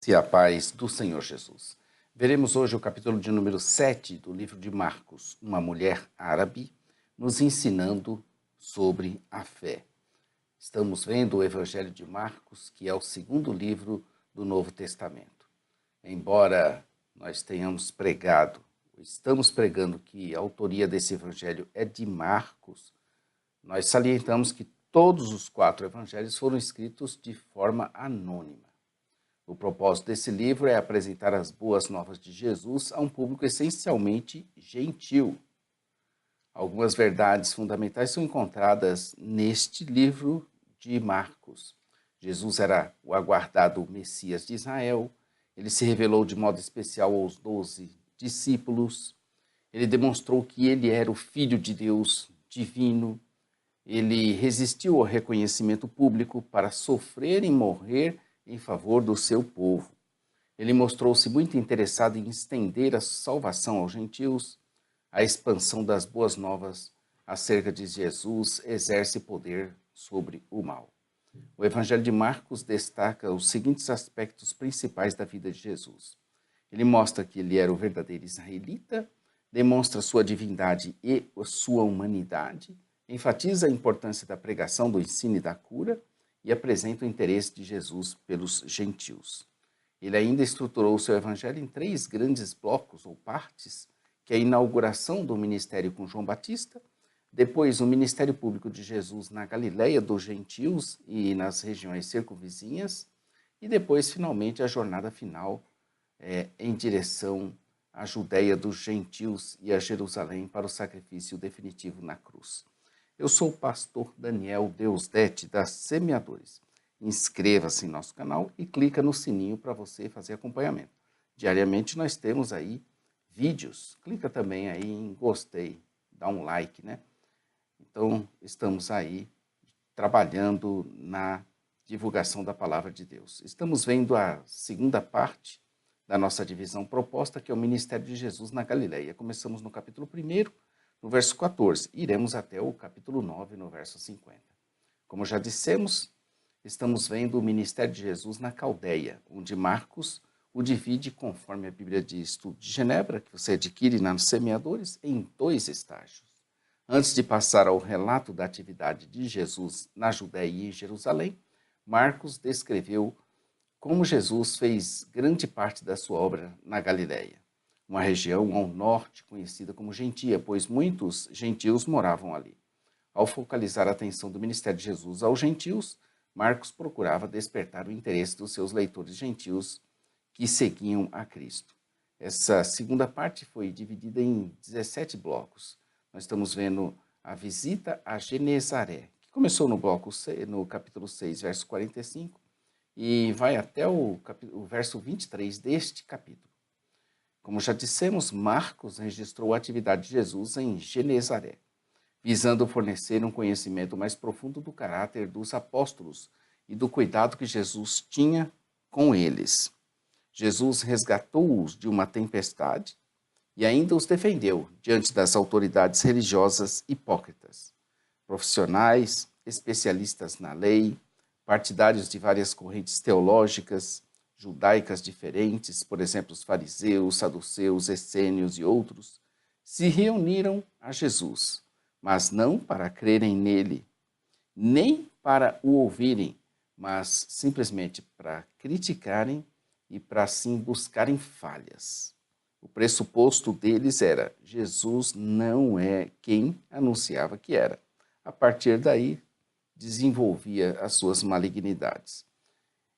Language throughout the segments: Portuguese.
graça e a paz do Senhor Jesus. Veremos hoje o capítulo de número 7 do livro de Marcos, uma mulher árabe nos ensinando sobre a fé. Estamos vendo o Evangelho de Marcos, que é o segundo livro do Novo Testamento. Embora nós tenhamos estamos pregando que a autoria desse Evangelho é de Marcos, nós salientamos que todos os 4 evangelhos foram escritos de forma anônima. O propósito desse livro é apresentar as boas novas de Jesus a um público essencialmente gentil. Algumas verdades fundamentais são encontradas neste livro de Marcos. Jesus era o aguardado Messias de Israel, ele se revelou de modo especial aos 12 discípulos, ele demonstrou que ele era o Filho de Deus divino, ele resistiu ao reconhecimento público para sofrer e morrer em favor do seu povo. Ele mostrou-se muito interessado em estender a salvação aos gentios. A expansão das boas novas acerca de Jesus exerce poder sobre o mal. O Evangelho de Marcos destaca os seguintes aspectos principais da vida de Jesus. Ele mostra que ele era o verdadeiro israelita, demonstra sua divindade e sua humanidade, enfatiza a importância da pregação, do ensino e da cura, e apresenta o interesse de Jesus pelos gentios. Ele ainda estruturou o seu evangelho em 3 grandes blocos ou partes, que é a inauguração do ministério com João Batista, depois o ministério público de Jesus na Galileia dos gentios e nas regiões circunvizinhas, e depois, finalmente, a jornada final em direção à Judéia dos gentios e a Jerusalém para o sacrifício definitivo na cruz. Eu sou o pastor Daniel Deusdete, das Semeadores. Inscreva-se em nosso canal e clica no sininho para você fazer acompanhamento. Diariamente nós temos aí vídeos. Clica também aí em gostei, dá um like, né? Então, estamos aí trabalhando na divulgação da palavra de Deus. Estamos vendo a segunda parte da nossa divisão proposta, que é o ministério de Jesus na Galileia. Começamos no capítulo 1º, no verso 14, iremos até o capítulo 9, no verso 50. Como já dissemos, estamos vendo o ministério de Jesus na Caldeia, onde Marcos o divide, conforme a Bíblia de Estudo de Genebra, que você adquire nos Semeadores, em 2 estágios. Antes de passar ao relato da atividade de Jesus na Judéia e em Jerusalém, Marcos descreveu como Jesus fez grande parte da sua obra na Galileia, uma região ao norte conhecida como Gentia, pois muitos gentios moravam ali. Ao focalizar a atenção do ministério de Jesus aos gentios, Marcos procurava despertar o interesse dos seus leitores gentios que seguiam a Cristo. Essa segunda parte foi dividida em 17 blocos. Nós estamos vendo a visita a Genezaré, que começou no capítulo 6, verso 45, e vai até o verso 23 deste capítulo. Como já dissemos, Marcos registrou a atividade de Jesus em Genezaré, visando fornecer um conhecimento mais profundo do caráter dos apóstolos e do cuidado que Jesus tinha com eles. Jesus resgatou-os de uma tempestade e ainda os defendeu diante das autoridades religiosas hipócritas, profissionais, especialistas na lei, partidários de várias correntes teológicas, judaicas diferentes, por exemplo, os fariseus, saduceus, essênios e outros, se reuniram a Jesus, mas não para crerem nele, nem para o ouvirem, mas simplesmente para criticarem e para assim buscarem falhas. O pressuposto deles era: Jesus não é quem anunciava que era. A partir daí, desenvolvia as suas malignidades.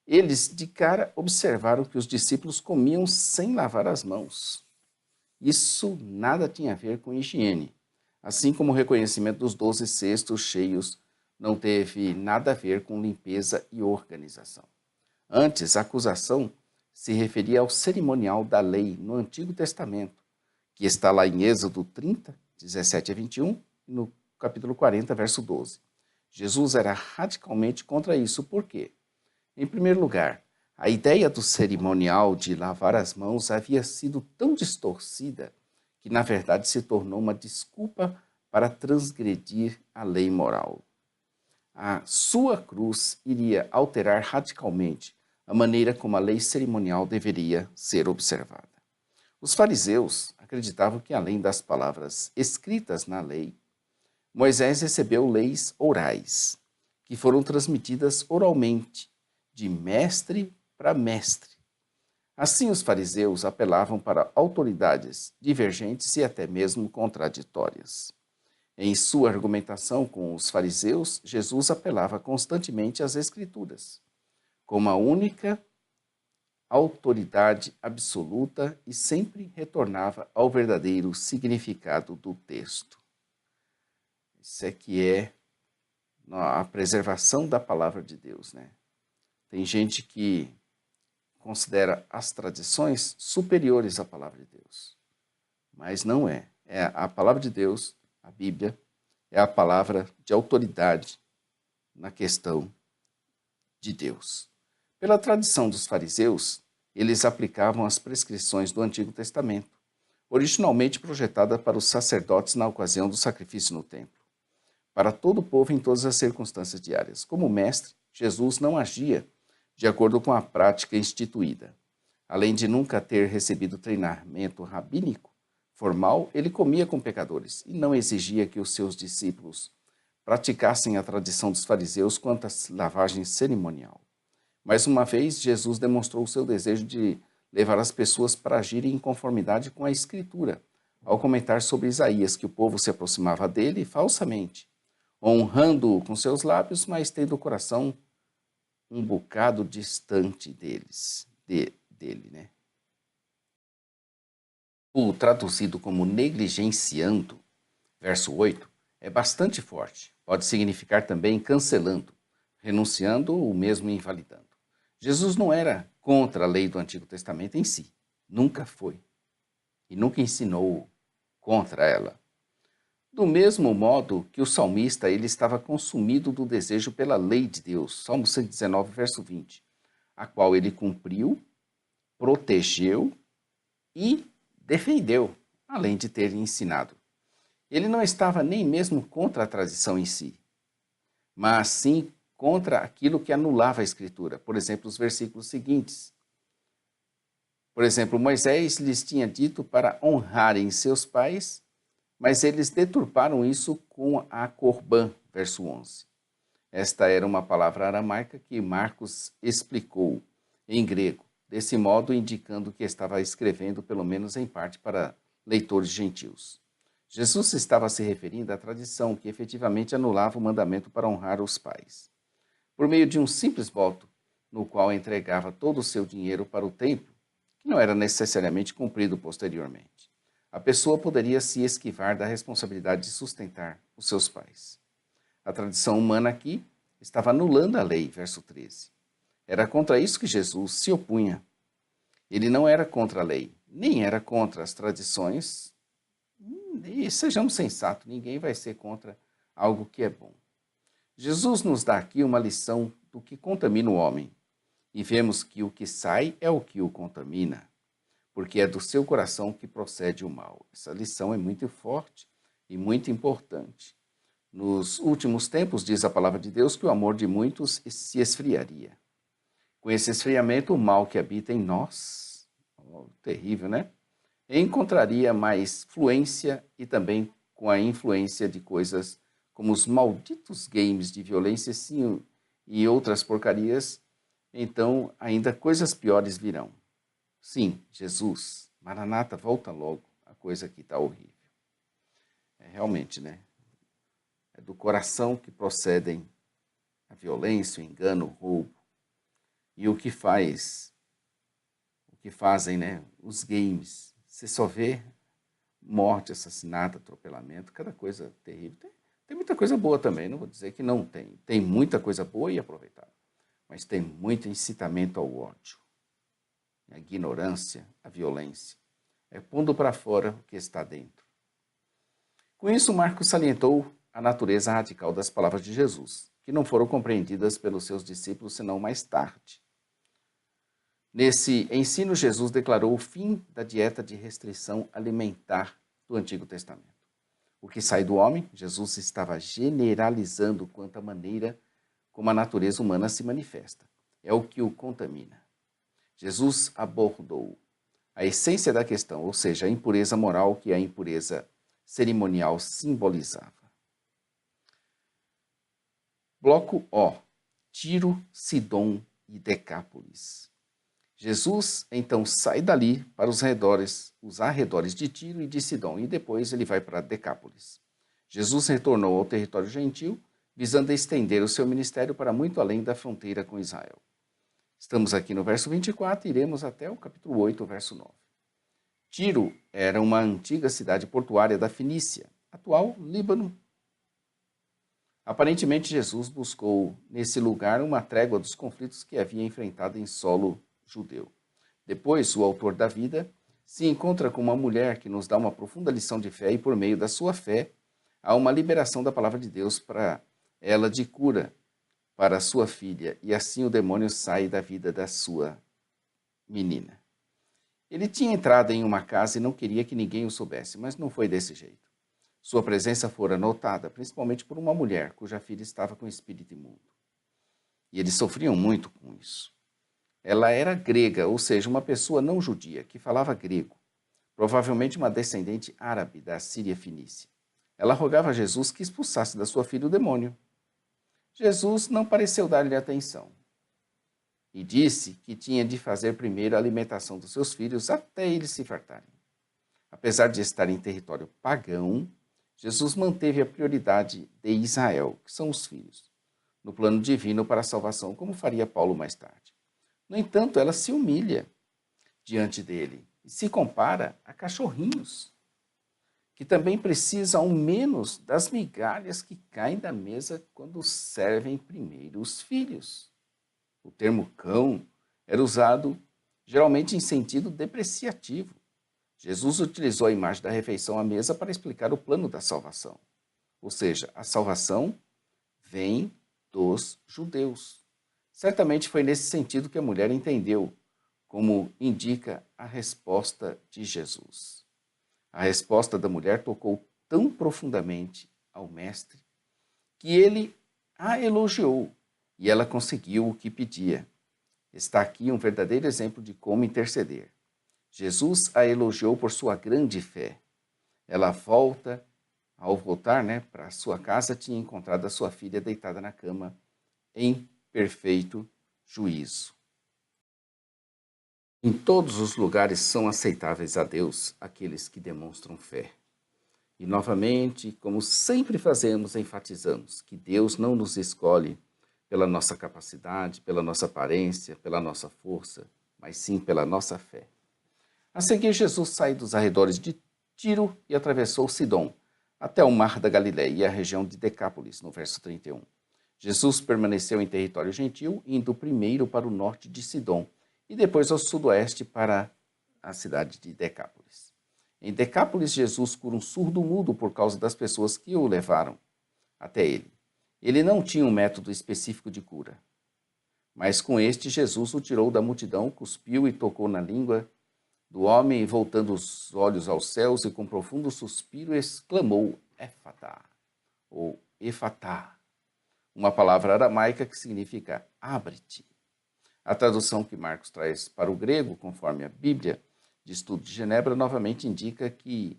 Eles, de cara, observaram que os discípulos comiam sem lavar as mãos. Isso nada tinha a ver com higiene, assim como o reconhecimento dos 12 cestos cheios não teve nada a ver com limpeza e organização. Antes, a acusação se referia ao cerimonial da lei no Antigo Testamento, que está lá em Êxodo 30, 17 a 21, e no capítulo 40, verso 12. Jesus era radicalmente contra isso. Por quê? Em primeiro lugar, a ideia do cerimonial de lavar as mãos havia sido tão distorcida que, na verdade, se tornou uma desculpa para transgredir a lei moral. A sua cruz iria alterar radicalmente a maneira como a lei cerimonial deveria ser observada. Os fariseus acreditavam que, além das palavras escritas na lei, Moisés recebeu leis orais, que foram transmitidas oralmente, de mestre para mestre. Assim, os fariseus apelavam para autoridades divergentes e até mesmo contraditórias. Em sua argumentação com os fariseus, Jesus apelava constantemente às Escrituras, como a única autoridade absoluta, e sempre retornava ao verdadeiro significado do texto. Isso é que é a preservação da palavra de Deus, né? Tem gente que considera as tradições superiores à palavra de Deus, mas não é. É a palavra de Deus, a Bíblia, é a palavra de autoridade na questão de Deus. Pela tradição dos fariseus, eles aplicavam as prescrições do Antigo Testamento, originalmente projetada para os sacerdotes na ocasião do sacrifício no templo, para todo o povo em todas as circunstâncias diárias. Como mestre, Jesus não agia de acordo com a prática instituída. Além de nunca ter recebido treinamento rabínico formal, ele comia com pecadores e não exigia que os seus discípulos praticassem a tradição dos fariseus quanto à lavagem cerimonial. Mais uma vez, Jesus demonstrou o seu desejo de levar as pessoas para agirem em conformidade com a Escritura, ao comentar sobre Isaías que o povo se aproximava dele falsamente, honrando-o com seus lábios, mas tendo o coração um bocado distante dele, né? O traduzido como negligenciando, verso 8, é bastante forte. Pode significar também cancelando, renunciando ou mesmo invalidando. Jesus não era contra a lei do Antigo Testamento em si. Nunca foi. E nunca ensinou contra ela. Do mesmo modo que o salmista, ele estava consumido do desejo pela lei de Deus. Salmo 119, verso 20. A qual ele cumpriu, protegeu e defendeu, além de ter ensinado. Ele não estava nem mesmo contra a tradição em si, mas sim contra aquilo que anulava a Escritura. Por exemplo, os versículos seguintes. Por exemplo, Moisés lhes tinha dito para honrarem seus pais, mas eles deturparam isso com a Corbã, verso 11. Esta era uma palavra aramaica que Marcos explicou em grego, desse modo indicando que estava escrevendo, pelo menos em parte, para leitores gentios. Jesus estava se referindo à tradição que efetivamente anulava o mandamento para honrar os pais. Por meio de um simples voto, no qual entregava todo o seu dinheiro para o templo, que não era necessariamente cumprido posteriormente. A pessoa poderia se esquivar da responsabilidade de sustentar os seus pais. A tradição humana aqui estava anulando a lei, verso 13. Era contra isso que Jesus se opunha. Ele não era contra a lei, nem era contra as tradições. E sejamos sensatos, ninguém vai ser contra algo que é bom. Jesus nos dá aqui uma lição do que contamina o homem. E vemos que o que sai é o que o contamina, porque é do seu coração que procede o mal. Essa lição é muito forte e muito importante. Nos últimos tempos, diz a palavra de Deus, que o amor de muitos se esfriaria. Com esse esfriamento, o mal que habita em nós, terrível, né? Encontraria mais fluência e também com a influência de coisas como os malditos games de violência sim, e outras porcarias, então ainda coisas piores virão. Sim, Jesus, Maranata, volta logo, a coisa aqui está horrível. É realmente, né? É do coração que procedem a violência, o engano, o roubo. E o que fazem, né? Os games. Você só vê morte, assassinato, atropelamento, cada coisa terrível. Tem muita coisa boa também, não vou dizer que não tem. Tem muita coisa boa e aproveitável, mas tem muito incitamento ao ódio, a ignorância, a violência. É pondo para fora o que está dentro. Com isso, Marcos salientou a natureza radical das palavras de Jesus, que não foram compreendidas pelos seus discípulos senão mais tarde. Nesse ensino, Jesus declarou o fim da dieta de restrição alimentar do Antigo Testamento. O que sai do homem, Jesus estava generalizando quanto à maneira como a natureza humana se manifesta. É o que o contamina. Jesus abordou a essência da questão, ou seja, a impureza moral que a impureza cerimonial simbolizava. Bloco O. Tiro, Sidom e Decápolis. Jesus, então, sai dali para os arredores de Tiro e de Sidom, e depois ele vai para Decápolis. Jesus retornou ao território gentil, visando estender o seu ministério para muito além da fronteira com Israel. Estamos aqui no verso 24 e iremos até o capítulo 8, verso 9. Tiro era uma antiga cidade portuária da Fenícia, atual Líbano. Aparentemente, Jesus buscou nesse lugar uma trégua dos conflitos que havia enfrentado em solo judeu. Depois, o autor da vida se encontra com uma mulher que nos dá uma profunda lição de fé e, por meio da sua fé, há uma liberação da palavra de Deus para ela de cura para sua filha, e assim o demônio sai da vida da sua menina. Ele tinha entrado em uma casa e não queria que ninguém o soubesse, mas não foi desse jeito. Sua presença fora notada, principalmente por uma mulher cuja filha estava com espírito imundo. E eles sofriam muito com isso. Ela era grega, ou seja, uma pessoa não judia, que falava grego, provavelmente uma descendente árabe da Síria Fenícia. Ela rogava a Jesus que expulsasse da sua filha o demônio. Jesus não pareceu dar-lhe atenção e disse que tinha de fazer primeiro a alimentação dos seus filhos até eles se fartarem. Apesar de estar em território pagão, Jesus manteve a prioridade de Israel, que são os filhos, no plano divino para a salvação, como faria Paulo mais tarde. No entanto, ela se humilha diante dele e se compara a cachorrinhos, que também precisam ao menos das migalhas que caem da mesa quando servem primeiro os filhos. O termo cão era usado geralmente em sentido depreciativo. Jesus utilizou a imagem da refeição à mesa para explicar o plano da salvação. Ou seja, a salvação vem dos judeus. Certamente foi nesse sentido que a mulher entendeu, como indica a resposta de Jesus. A resposta da mulher tocou tão profundamente ao Mestre que ele a elogiou e ela conseguiu o que pedia. Está aqui um verdadeiro exemplo de como interceder. Jesus a elogiou por sua grande fé. Ela ao voltar para sua casa, tinha encontrado a sua filha deitada na cama em perfeito juízo. Em todos os lugares são aceitáveis a Deus aqueles que demonstram fé. E novamente, como sempre fazemos, enfatizamos que Deus não nos escolhe pela nossa capacidade, pela nossa aparência, pela nossa força, mas sim pela nossa fé. A seguir, Jesus saiu dos arredores de Tiro e atravessou Sidom, até o mar da Galileia e a região de Decápolis, no verso 31. Jesus permaneceu em território gentil, indo primeiro para o norte de Sidom e depois ao sudoeste para a cidade de Decápolis. Em Decápolis, Jesus cura um surdo mudo por causa das pessoas que o levaram até ele. Ele não tinha um método específico de cura, mas com este Jesus o tirou da multidão, cuspiu e tocou na língua do homem, e voltando os olhos aos céus e com profundo suspiro exclamou Éfatá, ou Efatá, uma palavra aramaica que significa abre-te. A tradução que Marcos traz para o grego, conforme a Bíblia de Estudo de Genebra, novamente indica que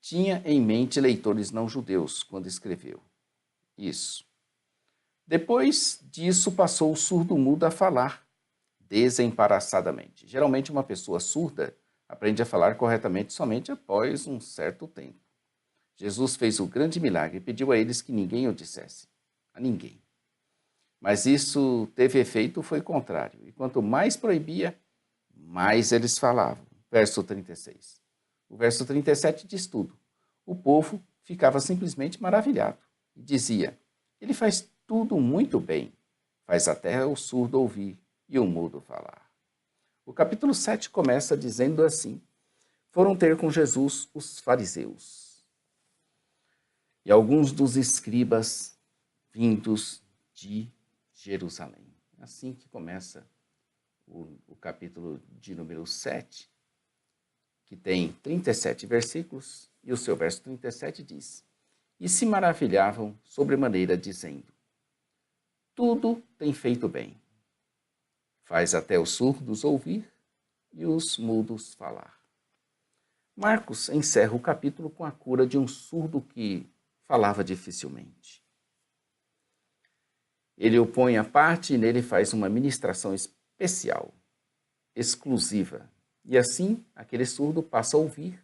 tinha em mente leitores não judeus quando escreveu isso. Depois disso, passou o surdo-mudo a falar desembaraçadamente. Geralmente, uma pessoa surda aprende a falar corretamente somente após um certo tempo. Jesus fez o grande milagre e pediu a eles que ninguém o dissesse. A ninguém. Mas isso teve efeito, foi contrário. E quanto mais proibia, mais eles falavam. Verso 36. O verso 37 diz tudo. O povo ficava simplesmente maravilhado e dizia: ele faz tudo muito bem, faz até o surdo ouvir e o mudo falar. O capítulo 7 começa dizendo assim: foram ter com Jesus os fariseus e alguns dos escribas vindos de Jerusalém. Assim que começa o capítulo de número 7, que tem 37 versículos, e o seu verso 37 diz: e se maravilhavam sobremaneira, dizendo: tudo tem feito bem. faz até os surdos ouvir e os mudos falar. Marcos encerra o capítulo com a cura de um surdo que falava dificilmente. Ele o põe à parte e nele faz uma ministração especial, exclusiva. E assim, aquele surdo passa a ouvir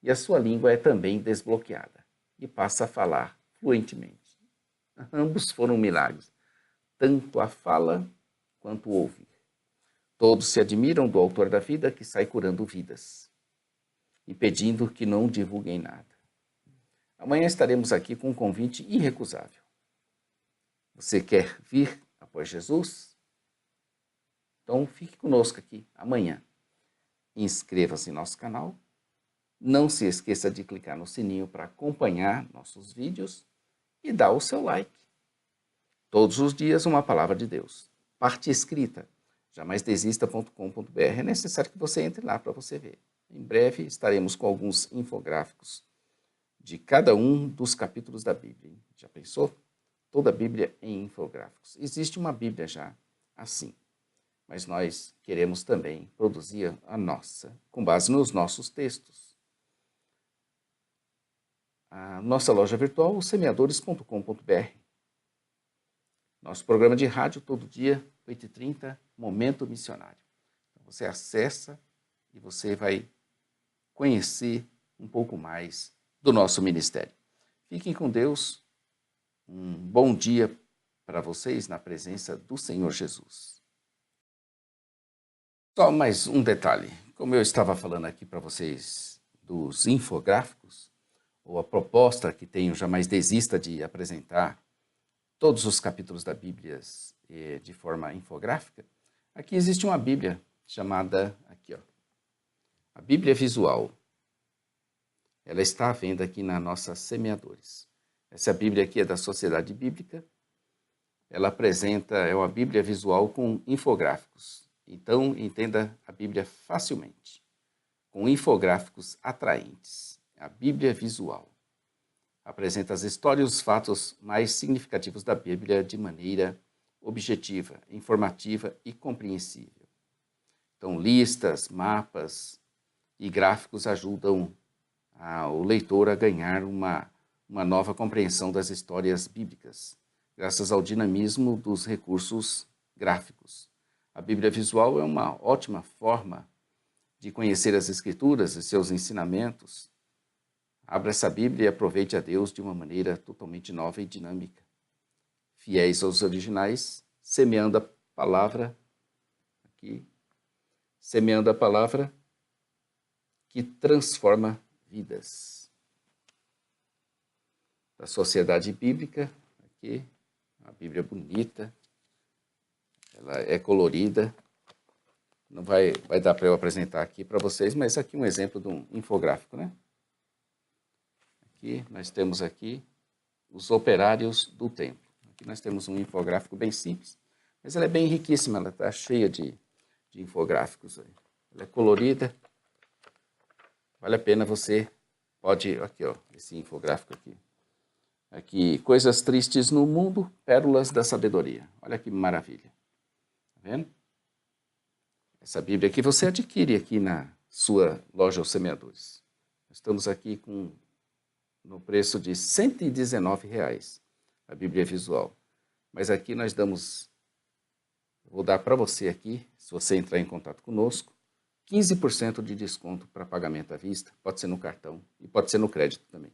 e a sua língua é também desbloqueada e passa a falar fluentemente. Ambos foram milagres, tanto a fala quanto o ouvir. Todos se admiram do autor da vida que sai curando vidas e pedindo que não divulguem nada. Amanhã estaremos aqui com um convite irrecusável. Você quer vir após Jesus? Então fique conosco aqui amanhã. Inscreva-se em nosso canal. Não se esqueça de clicar no sininho para acompanhar nossos vídeos e dar o seu like. Todos os dias uma palavra de Deus. Parte escrita, jamaisdesista.com.br. É necessário que você entre lá para você ver. Em breve estaremos com alguns infográficos de cada um dos capítulos da Bíblia. Já pensou? Toda a Bíblia em infográficos. Existe uma Bíblia já assim, mas nós queremos também produzir a nossa, com base nos nossos textos. A nossa loja virtual, os semeadores.com.br. Nosso programa de rádio todo dia, 8h30, Momento Missionário. Então, você acessa e você vai conhecer um pouco mais do nosso ministério. Fiquem com Deus. Um bom dia para vocês na presença do Senhor Jesus. Só mais um detalhe. Como eu estava falando aqui para vocês dos infográficos, ou a proposta que tenho, Jamais Desista de apresentar todos os capítulos da Bíblia de forma infográfica, aqui existe uma Bíblia chamada, aqui ó, a Bíblia Visual. Ela está à venda aqui na nossa Semeadores. Essa Bíblia aqui é da Sociedade Bíblica. Ela apresenta, é uma Bíblia visual com infográficos. Então, entenda a Bíblia facilmente, com infográficos atraentes. A Bíblia Visual apresenta as histórias e os fatos mais significativos da Bíblia de maneira objetiva, informativa e compreensível. Então, listas, mapas e gráficos ajudam o leitor a ganhar uma nova compreensão das histórias bíblicas, graças ao dinamismo dos recursos gráficos. A Bíblia Visual é uma ótima forma de conhecer as Escrituras e seus ensinamentos. Abra essa Bíblia e aproveite a Deus de uma maneira totalmente nova e dinâmica. Fiéis aos originais, semeando a palavra, aqui, semeando a palavra que transforma vidas. Da Sociedade Bíblica, aqui, a Bíblia bonita, ela é colorida, não vai dar para eu apresentar aqui para vocês, mas aqui um exemplo de um infográfico, né? Aqui nós temos aqui os operários do templo. Aqui nós temos um infográfico bem simples, mas ela é bem riquíssima, ela está cheia de infográficos aí. Ela é colorida, vale a pena você, pode, aqui ó, esse infográfico aqui. Aqui, coisas tristes no mundo, pérolas da sabedoria. Olha que maravilha. Tá vendo? Essa Bíblia aqui você adquire aqui na sua loja Os Semeadores. Estamos aqui no preço de R$ 119,00, a Bíblia Visual. Mas aqui nós vou dar para você aqui, se você entrar em contato conosco, 15% de desconto para pagamento à vista. Pode ser no cartão e pode ser no crédito também.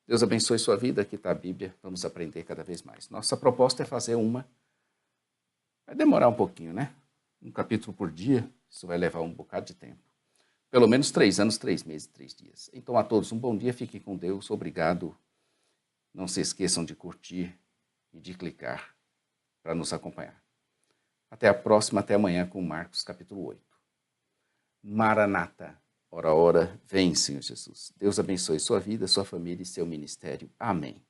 Deus abençoe sua vida, aqui está a Bíblia, vamos aprender cada vez mais. Nossa proposta é fazer vai demorar um pouquinho, né? Um capítulo por dia, isso vai levar um bocado de tempo. Pelo menos 3 anos, 3 meses, 3 dias. Então a todos um bom dia, fiquem com Deus, obrigado. Não se esqueçam de curtir e de clicar para nos acompanhar. Até a próxima, até amanhã com Marcos capítulo 8. Maranata. Ora, ora, vem, Senhor Jesus. Deus abençoe sua vida, sua família e seu ministério. Amém.